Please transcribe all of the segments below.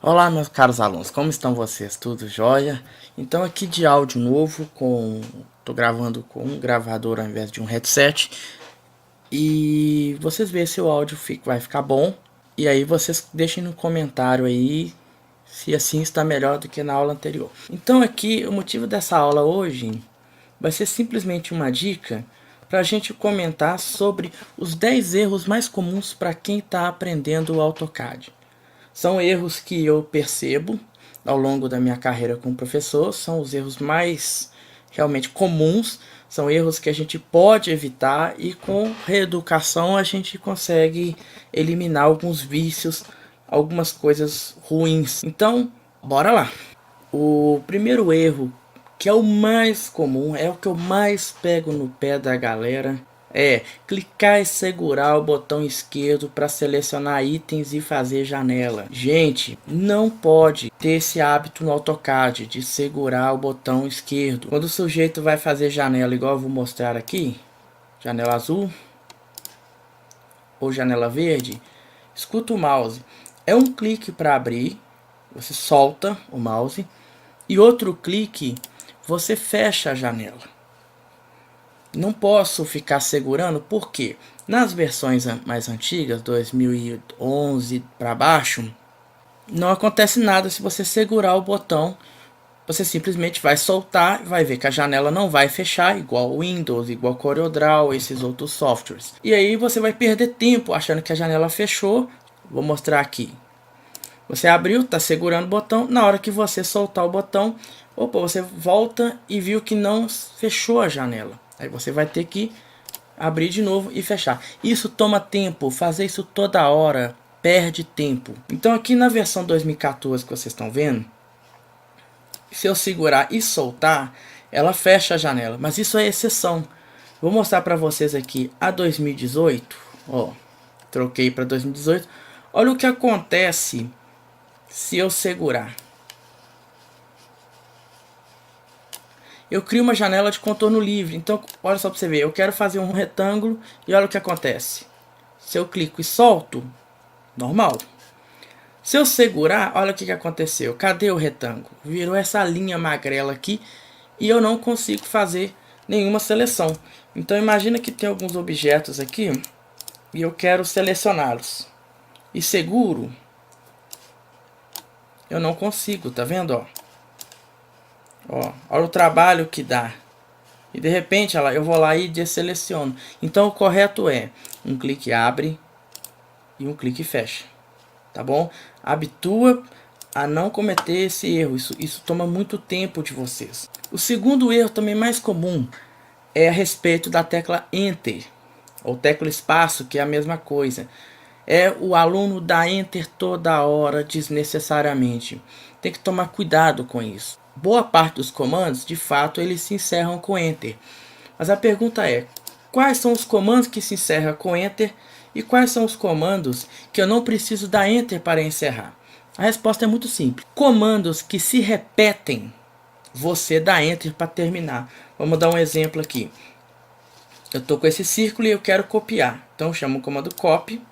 Olá, meus caros alunos, como estão vocês? Tudo jóia? Então aqui de áudio novo, tô gravando com um gravador ao invés de um headset. E vocês verem se o áudio vai ficar bom. E aí vocês deixem no comentário aí se assim está melhor do que na aula anterior. Então aqui o motivo dessa aula hoje vai ser simplesmente uma dica para a gente comentar sobre os 10 erros mais comuns para quem está aprendendo o AutoCAD. São erros que eu percebo ao longo da minha carreira como professor, são os erros mais realmente comuns, são erros que a gente pode evitar e com reeducação a gente consegue eliminar alguns vícios, algumas coisas ruins. Então, bora lá. O primeiro erro, que é o mais comum, é o que eu mais pego no pé da galera, é clicar e segurar o botão esquerdo para selecionar itens e fazer janela. Gente, não pode ter esse hábito no AutoCAD de segurar o botão esquerdo. Quando o sujeito vai fazer janela, igual eu vou mostrar aqui, janela azul ou janela verde, escuta o mouse. É um clique para abrir, você solta o mouse, e outro clique você fecha a janela. Não posso ficar segurando porque nas versões mais antigas, 2011 para baixo, não acontece nada se você segurar o botão. Você simplesmente vai soltar e vai ver que a janela não vai fechar, igual o Windows, igual CorelDRAW, esses outros softwares. E aí você vai perder tempo achando que a janela fechou. Vou mostrar aqui. Você abriu, está segurando o botão, na hora que você soltar o botão, opa, você volta e viu que não fechou a janela. Aí você vai ter que abrir de novo e fechar. Isso toma tempo, fazer isso toda hora perde tempo. Então aqui na versão 2014 que vocês estão vendo, se eu segurar e soltar, ela fecha a janela, mas isso é exceção. Vou mostrar para vocês aqui a 2018, ó, troquei para 2018. Olha o que acontece se eu segurar. Eu crio uma janela de contorno livre. Então, olha só para você ver. Eu quero fazer um retângulo e olha o que acontece. Se eu clico e solto, normal. Se eu segurar, olha o que aconteceu. Cadê o retângulo? Virou essa linha magrela aqui e eu não consigo fazer nenhuma seleção. Então, imagina que tem alguns objetos aqui e eu quero selecioná-los. E seguro, eu não consigo, tá vendo, ó? Ó, olha o trabalho que dá. E de repente eu vou lá e deseleciono. Então o correto é um clique abre e um clique fecha. Tá bom? Habitua a não cometer esse erro. Isso toma muito tempo de vocês. O segundo erro também mais comum é a respeito da tecla Enter. Ou tecla espaço, que é a mesma coisa. É o aluno dar Enter toda hora desnecessariamente. Tem que tomar cuidado com isso. Boa parte dos comandos, de fato, eles se encerram com Enter. Mas a pergunta é, quais são os comandos que se encerram com Enter e quais são os comandos que eu não preciso dar Enter para encerrar? A resposta é muito simples. Comandos que se repetem, você dá Enter para terminar. Vamos dar um exemplo aqui. Eu estou com esse círculo e eu quero copiar. Então eu chamo o comando copy,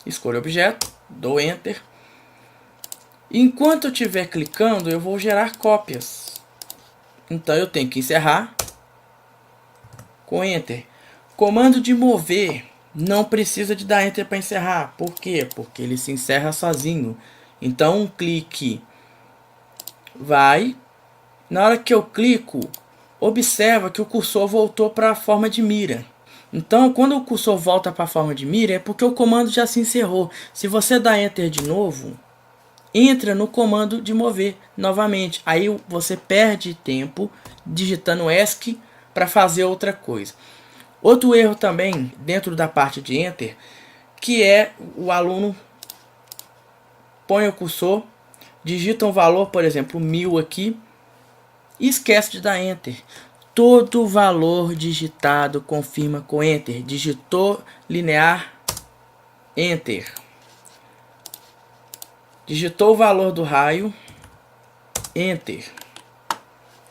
escolho o objeto, dou Enter. Enquanto eu estiver clicando, eu vou gerar cópias. Então eu tenho que encerrar com Enter. Comando de mover não precisa de dar Enter para encerrar. Por quê? Porque ele se encerra sozinho. Então um clique vai. Na hora que eu clico, observa que o cursor voltou para a forma de mira. Então quando o cursor volta para a forma de mira é porque o comando já se encerrou. Se você dá Enter de novo, entra no comando de mover novamente. Aí você perde tempo digitando ESC para fazer outra coisa. Outro erro também dentro da parte de Enter, que é o aluno põe o cursor, digita um valor, por exemplo, 1000 aqui, e esquece de dar Enter. Todo valor digitado confirma com Enter. Digitou linear, Enter. Digitou o valor do raio, Enter.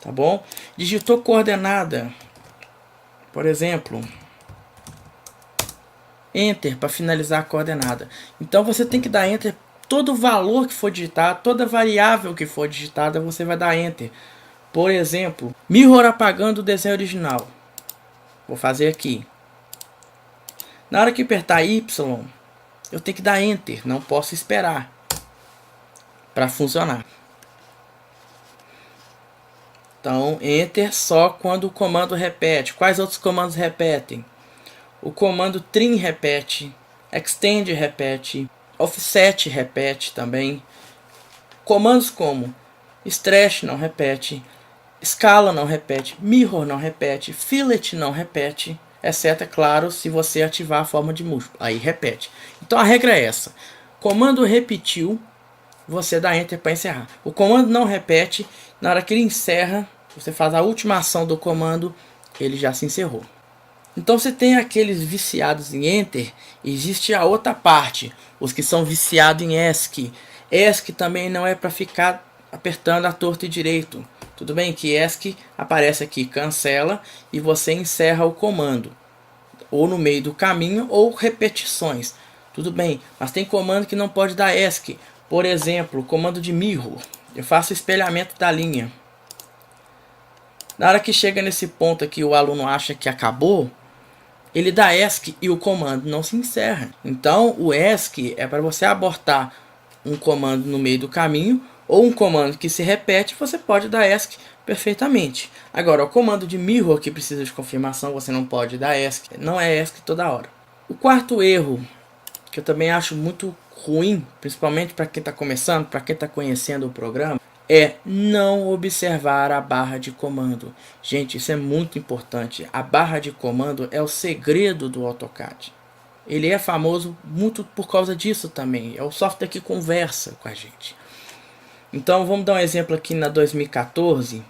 Tá bom? Digitou coordenada, por exemplo, Enter para finalizar a coordenada. Então você tem que dar Enter todo valor que for digitado, toda variável que for digitada, você vai dar Enter. Por exemplo, mirror apagando o desenho original. Vou fazer aqui. Na hora que apertar Y, eu tenho que dar Enter, não posso esperar para funcionar. Então, Enter só quando o comando repete. Quais outros comandos repetem? O comando trim repete, extend repete, offset repete também. Comandos como stretch não repete, scala não repete, mirror não repete, fillet não repete, exceto, é claro, se você ativar a forma de múltiplo, aí repete. Então a regra é essa: comando repetiu, você dá Enter para encerrar. O comando não repete, na hora que ele encerra, você faz a última ação do comando, ele já se encerrou. Então você tem aqueles viciados em Enter, existe a outra parte, os que são viciados em ESC. ESC também não é para ficar apertando a torta e direito. Tudo bem que ESC aparece aqui, cancela, e você encerra o comando, ou no meio do caminho, ou repetições. Tudo bem, mas tem comando que não pode dar ESC. Por exemplo, o comando de mirror. Eu faço espelhamento da linha. Na hora que chega nesse ponto aqui, o aluno acha que acabou, ele dá ESC e o comando não se encerra. Então o ESC é para você abortar um comando no meio do caminho, ou um comando que se repete, você pode dar ESC perfeitamente. Agora, o comando de mirror que precisa de confirmação, você não pode dar ESC. Não é ESC toda hora. O quarto erro, que eu também acho muito ruim, principalmente para quem está começando, para quem está conhecendo o programa, é não observar a barra de comando. Gente, isso é muito importante. A barra de comando é o segredo do AutoCAD. Ele é famoso muito por causa disso também. É o software que conversa com a gente. Então vamos dar um exemplo aqui na 2014.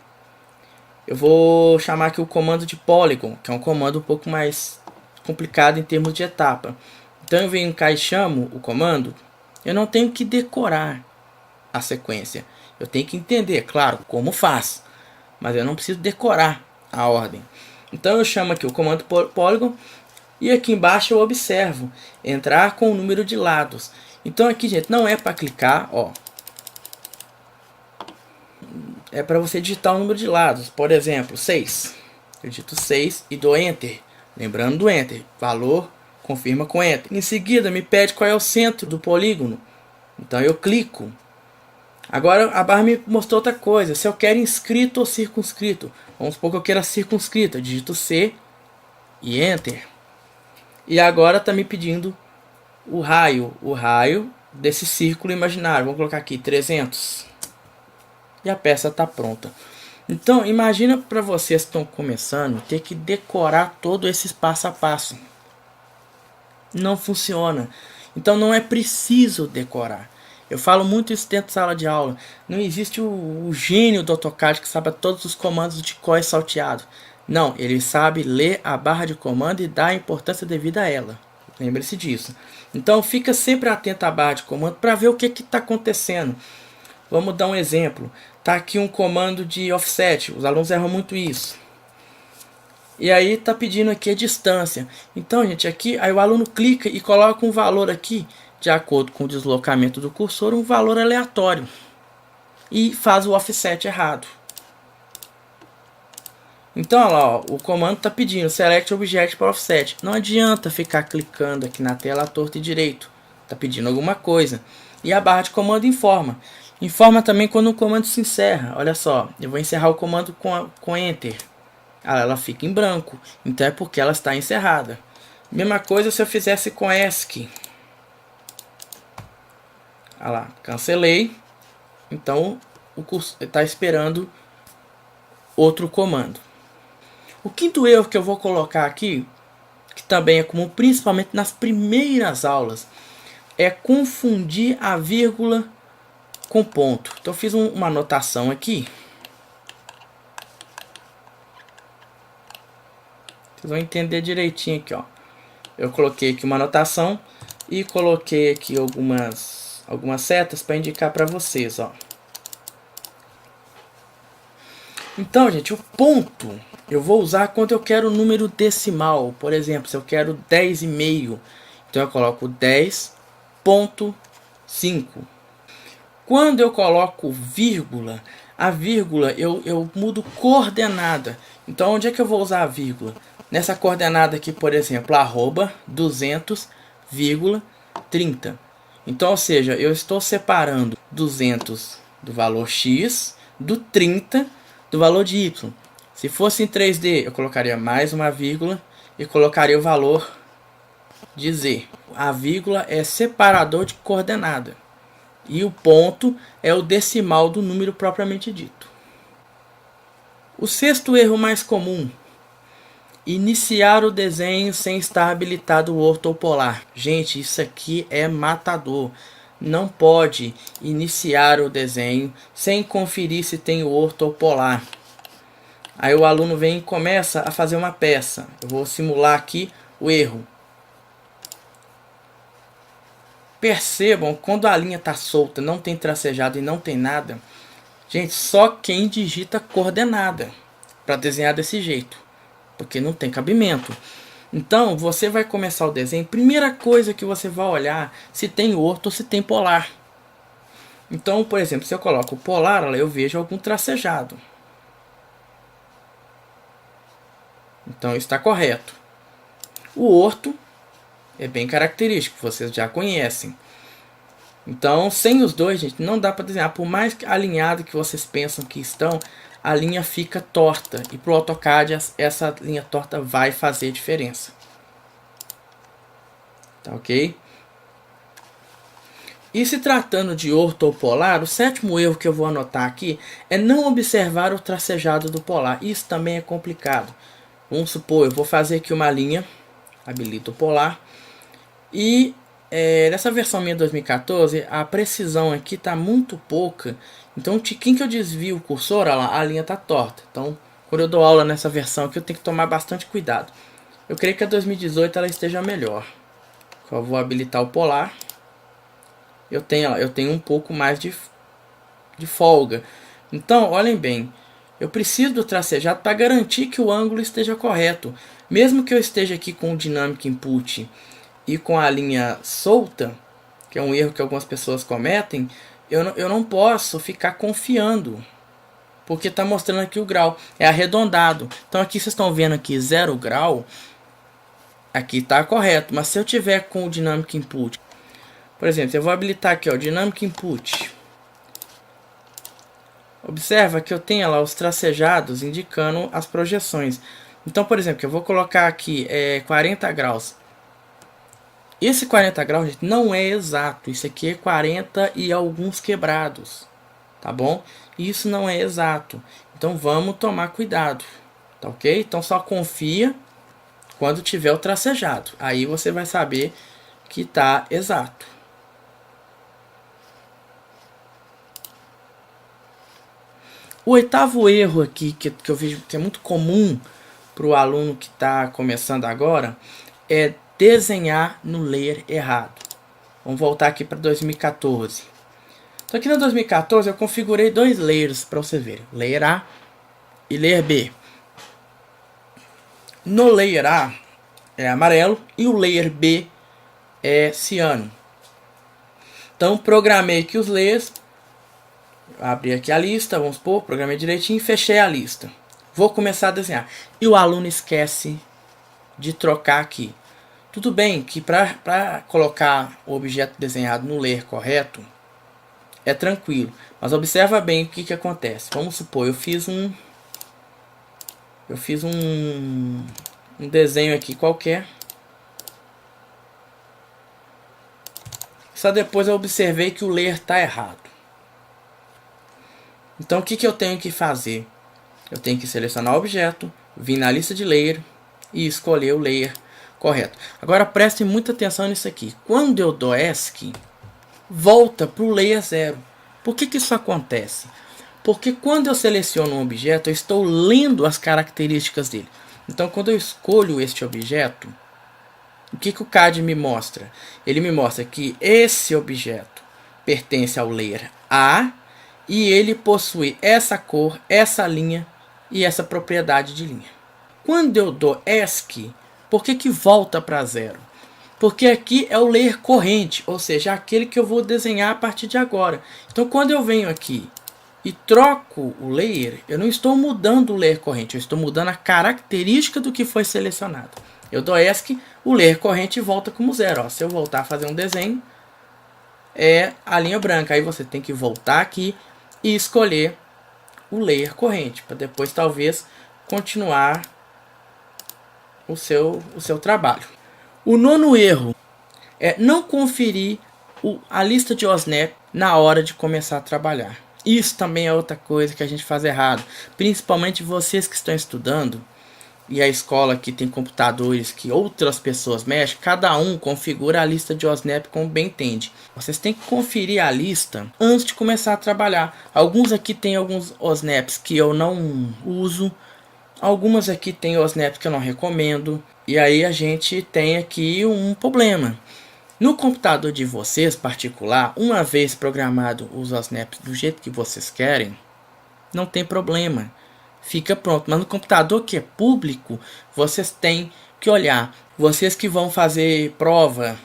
Eu vou chamar aqui o comando de Polygon, que é um comando um pouco mais complicado em termos de etapa. Então eu venho cá e chamo o comando. Eu não tenho que decorar a sequência. Eu tenho que entender, claro, como faz, mas eu não preciso decorar a ordem. Então eu chamo aqui o comando Polygon e aqui embaixo eu observo entrar com o número de lados. Então aqui, gente, não é para clicar, ó. É para você digitar o número de lados. Por exemplo, 6. Eu digito 6 e dou Enter. Lembrando do Enter, valor, confirma com Enter. Em seguida me pede qual é o centro do polígono. Então eu clico. Agora a barra me mostrou outra coisa. Se eu quero inscrito ou circunscrito. Vamos supor que eu queira circunscrito. Eu digito C e Enter. E agora está me pedindo o raio desse círculo imaginário. Vamos colocar aqui 300. E a peça está pronta. Então imagina para vocês que estão começando ter que decorar todo esse passo a passo. Não funciona. Então não é preciso decorar. Eu falo muito isso dentro da sala de aula. Não existe o gênio do AutoCAD que sabe todos os comandos de cor e salteado. Não, ele sabe ler a barra de comando e dar a importância devida a ela. Lembre-se disso. Então fica sempre atento à barra de comando para ver o que está acontecendo. Vamos dar um exemplo. Está aqui um comando de offset. Os alunos erram muito isso. E aí está pedindo aqui a distância. Então, gente, aqui aí o aluno clica e coloca um valor aqui, de acordo com o deslocamento do cursor, um valor aleatório. E faz o offset errado. Então, olha lá, ó, o comando está pedindo Select Object para Offset. Não adianta ficar clicando aqui na tela à torta e direito. Está pedindo alguma coisa. E a barra de comando informa. Informa também quando o comando se encerra. Olha só, eu vou encerrar o comando com Enter. Ela fica em branco. Então é porque ela está encerrada. Mesma coisa se eu fizesse com ESC. Olha lá, cancelei. Então o curso está esperando outro comando. O quinto erro que eu vou colocar aqui, que também é comum principalmente nas primeiras aulas, é confundir a vírgula com ponto. Então eu fiz uma anotação aqui. Vocês vão entender direitinho aqui, ó. Eu coloquei aqui uma anotação e coloquei aqui algumas setas para indicar para vocês, ó. Então, gente, o ponto eu vou usar quando eu quero número decimal. Por exemplo, se eu quero 10,5, então eu coloco 10,5. 5. Quando eu coloco vírgula, a vírgula eu mudo coordenada. Então onde é que eu vou usar a vírgula? Nessa coordenada aqui, por exemplo, arroba 200,30. Então, ou seja, eu estou separando 200 do valor x do 30 do valor de y. Se fosse em 3D, eu colocaria mais uma vírgula e colocaria o valor de z. A vírgula é separador de coordenada. E o ponto é o decimal do número propriamente dito. O sexto erro mais comum: iniciar o desenho sem estar habilitado o ortopolar. Gente, isso aqui é matador. Não pode iniciar o desenho sem conferir se tem o ortopolar. Aí o aluno vem e começa a fazer uma peça. Eu vou simular aqui o erro. Percebam, quando a linha está solta, não tem tracejado e não tem nada, gente, só quem digita coordenada para desenhar desse jeito, porque não tem cabimento. Então, você vai começar o desenho, primeira coisa que você vai olhar se tem orto ou se tem polar. Então, por exemplo, se eu coloco o polar, eu vejo algum tracejado. Então, está correto. O orto é bem característico, vocês já conhecem. Então, sem os dois, gente, não dá para desenhar. Por mais alinhado que vocês pensam que estão, a linha fica torta. E para o AutoCAD, essa linha torta vai fazer diferença. Tá ok? E se tratando de ortopolar, o sétimo erro que eu vou anotar aqui é não observar o tracejado do polar. Isso também é complicado. Vamos supor, eu vou fazer aqui uma linha, habilito o polar, e nessa versão minha 2014, a precisão aqui está muito pouca. Então, um tiquinho que eu desvio o cursor, olha lá, a linha está torta. Então, quando eu dou aula nessa versão aqui, eu tenho que tomar bastante cuidado. Eu creio que a 2018 ela esteja melhor. Eu vou habilitar o polar. Eu tenho um pouco mais de folga. Então, olhem bem. Eu preciso do tracejado para garantir que o ângulo esteja correto. Mesmo que eu esteja aqui com o Dynamic Input e com a linha solta, que é um erro que algumas pessoas cometem, eu não posso ficar confiando, porque está mostrando aqui o grau, é arredondado. Então aqui vocês estão vendo aqui 0 grau, aqui está correto, mas se eu tiver com o Dynamic Input, por exemplo, eu vou habilitar aqui o Dynamic Input, observa que eu tenho lá os tracejados indicando as projeções. Então, por exemplo, eu vou colocar aqui 40 graus. Esse 40 graus, gente, não é exato. Isso aqui é 40 e alguns quebrados. Tá bom? Isso não é exato. Então, vamos tomar cuidado. Tá ok? Então, só confia quando tiver o tracejado. Aí você vai saber que tá exato. O oitavo erro aqui, que eu vejo que é muito comum para o aluno que está começando agora, é desenhar no layer errado. Vamos voltar aqui para 2014. Então aqui no 2014 eu configurei dois layers para você ver. Layer A e Layer B. No Layer A é amarelo e o Layer B é ciano. Então programei aqui os layers. Abri aqui a lista, vamos supor, programei direitinho e fechei a lista. Vou começar a desenhar. E o aluno esquece de trocar aqui. Tudo bem que para colocar o objeto desenhado no layer correto, é tranquilo. Mas observa bem o que acontece. Vamos supor, eu fiz um desenho aqui qualquer. Só depois eu observei que o layer está errado. Então o que eu tenho que fazer? Eu tenho que selecionar o objeto, vir na lista de layer e escolher o layer correto. Agora preste muita atenção nisso aqui. Quando eu dou ESC, volta para o layer 0. Por que isso acontece? Porque quando eu seleciono um objeto, eu estou lendo as características dele. Então quando eu escolho este objeto, o que o CAD me mostra? Ele me mostra que esse objeto pertence ao layer A e ele possui essa cor, essa linha e essa propriedade de linha. Quando eu dou ESC, por que volta para 0? Porque aqui é o layer corrente, ou seja, aquele que eu vou desenhar a partir de agora. Então quando eu venho aqui e troco o layer, eu não estou mudando o layer corrente, eu estou mudando a característica do que foi selecionado. Eu dou ESC, o layer corrente volta como zero. Ó. Se eu voltar a fazer um desenho, é a linha branca. Aí você tem que voltar aqui e escolher o layer corrente, para depois talvez continuar o seu trabalho. O nono erro é não conferir a lista de OSNAP na hora de começar a trabalhar. Isso também é outra coisa que a gente faz errado, principalmente vocês que estão estudando e a escola que tem computadores que outras pessoas mexem, cada um configura a lista de OSNAP como bem entende. Vocês têm que conferir a lista antes de começar a trabalhar. Alguns aqui tem alguns OSNAPs que eu não uso, algumas aqui tem OSNAPs que eu não recomendo, e aí a gente tem aqui um problema. No computador de vocês particular, uma vez programado os OSNAPs do jeito que vocês querem, não tem problema, fica pronto. Mas no computador que é público, vocês têm que olhar. Vocês que vão fazer prova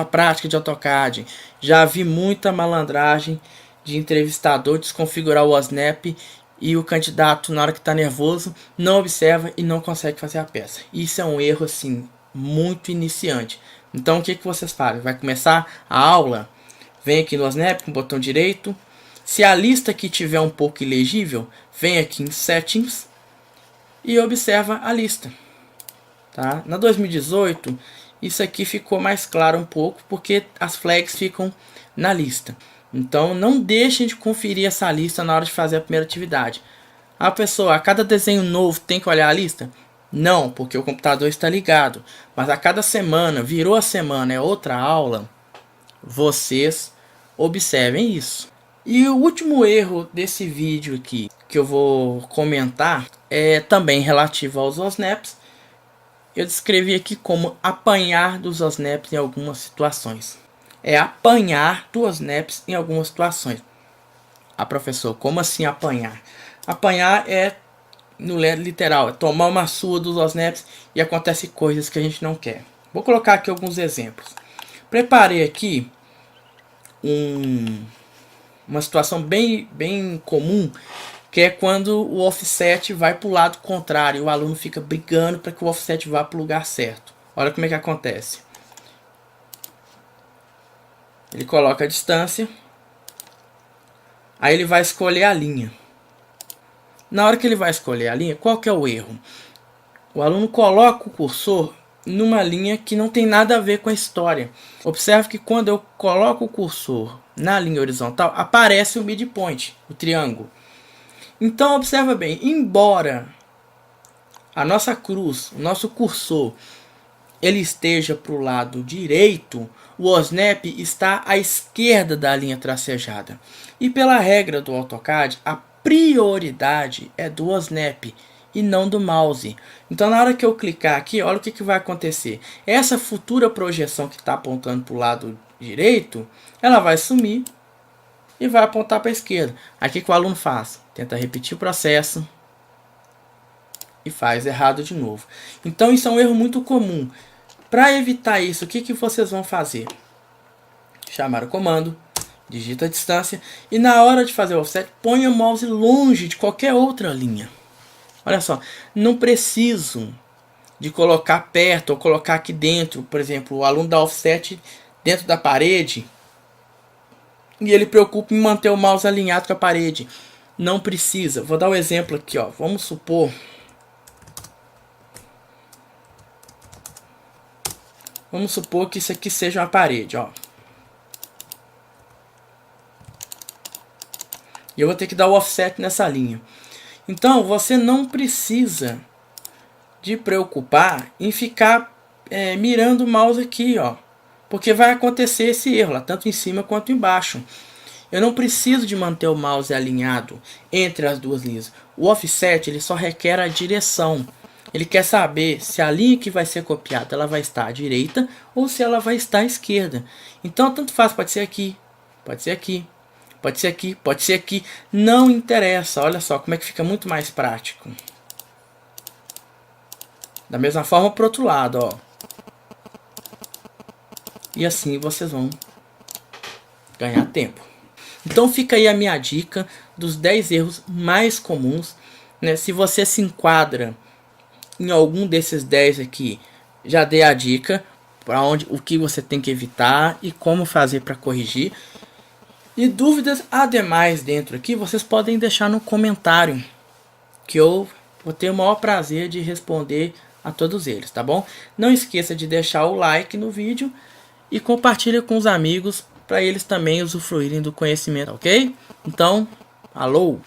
prática de AutoCAD, já vi muita malandragem de entrevistador desconfigurar o OSNAP e o candidato, na hora que está nervoso, não observa e não consegue fazer a peça. Isso é um erro assim muito iniciante. Então o que vocês fazem? Vai começar a aula, vem aqui no OSNAP com o botão direito. Se a lista aqui tiver um pouco ilegível, vem aqui em Settings e observa a lista. Tá? Na 2018, isso aqui ficou mais claro um pouco, porque as flags ficam na lista. Então não deixem de conferir essa lista na hora de fazer a primeira atividade. A pessoa, a cada desenho novo, tem que olhar a lista? Não, porque o computador está ligado. Mas a cada semana, virou a semana, é outra aula, vocês observem isso. E o último erro desse vídeo aqui, que eu vou comentar, é também relativo aos OSNAPs. Eu descrevi aqui como apanhar dos OSNAPs em algumas situações. É apanhar dos OSNAPs em algumas situações. Ah, professor, como assim apanhar? Apanhar é, no literal, é tomar uma surra dos OSNAPs e acontece coisas que a gente não quer. Vou colocar aqui alguns exemplos. Preparei aqui uma situação bem comum, que é quando o offset vai para o lado contrário. O aluno fica brigando para que o offset vá para o lugar certo. Olha como é que acontece. Ele coloca a distância. Aí ele vai escolher a linha. Na hora que ele vai escolher a linha, qual que é o erro? O aluno coloca o cursor numa linha que não tem nada a ver com a história. Observe que quando eu coloco o cursor na linha horizontal, aparece o midpoint, o triângulo. Então observa bem, embora a nossa cruz, o nosso cursor, ele esteja para o lado direito, o OSNAP está à esquerda da linha tracejada. E pela regra do AutoCAD, a prioridade é do OSNAP e não do mouse. Então na hora que eu clicar aqui, olha o que vai acontecer. Essa futura projeção que está apontando para o lado direito, ela vai sumir e vai apontar para a esquerda. Aqui que o aluno faz? Tenta repetir o processo e faz errado de novo. Então isso é um erro muito comum. Para evitar isso, o que vocês vão fazer? Chamar o comando, digita a distância e na hora de fazer o offset, ponha o mouse longe de qualquer outra linha. Olha só, não preciso de colocar perto ou colocar aqui dentro. Por exemplo, o aluno dá offset dentro da parede e ele preocupa em manter o mouse alinhado com a parede. Não precisa. Vou dar um exemplo aqui, ó. Vamos supor que isso aqui seja uma parede, ó. E eu vou ter que dar o offset nessa linha. Então, você não precisa de preocupar em ficar mirando o mouse aqui, ó. Porque vai acontecer esse erro lá, tanto em cima quanto embaixo. Eu não preciso de manter o mouse alinhado entre as duas linhas. O offset ele só requer a direção. Ele quer saber se a linha que vai ser copiada ela vai estar à direita ou se ela vai estar à esquerda. Então, tanto faz, pode ser aqui, pode ser aqui, pode ser aqui, pode ser aqui. Não interessa, olha só como é que fica muito mais prático. Da mesma forma para o outro lado, ó. E assim vocês vão ganhar tempo. Então fica aí a minha dica dos 10 erros mais comuns, né? Se você se enquadra em algum desses 10 aqui, já dei a dica para onde, o que você tem que evitar e como fazer para corrigir. E dúvidas ademais dentro aqui, vocês podem deixar no comentário, que eu vou ter o maior prazer de responder a todos eles, tá bom? Não esqueça de deixar o like no vídeo e compartilha com os amigos para eles também usufruírem do conhecimento, ok? Então, alô!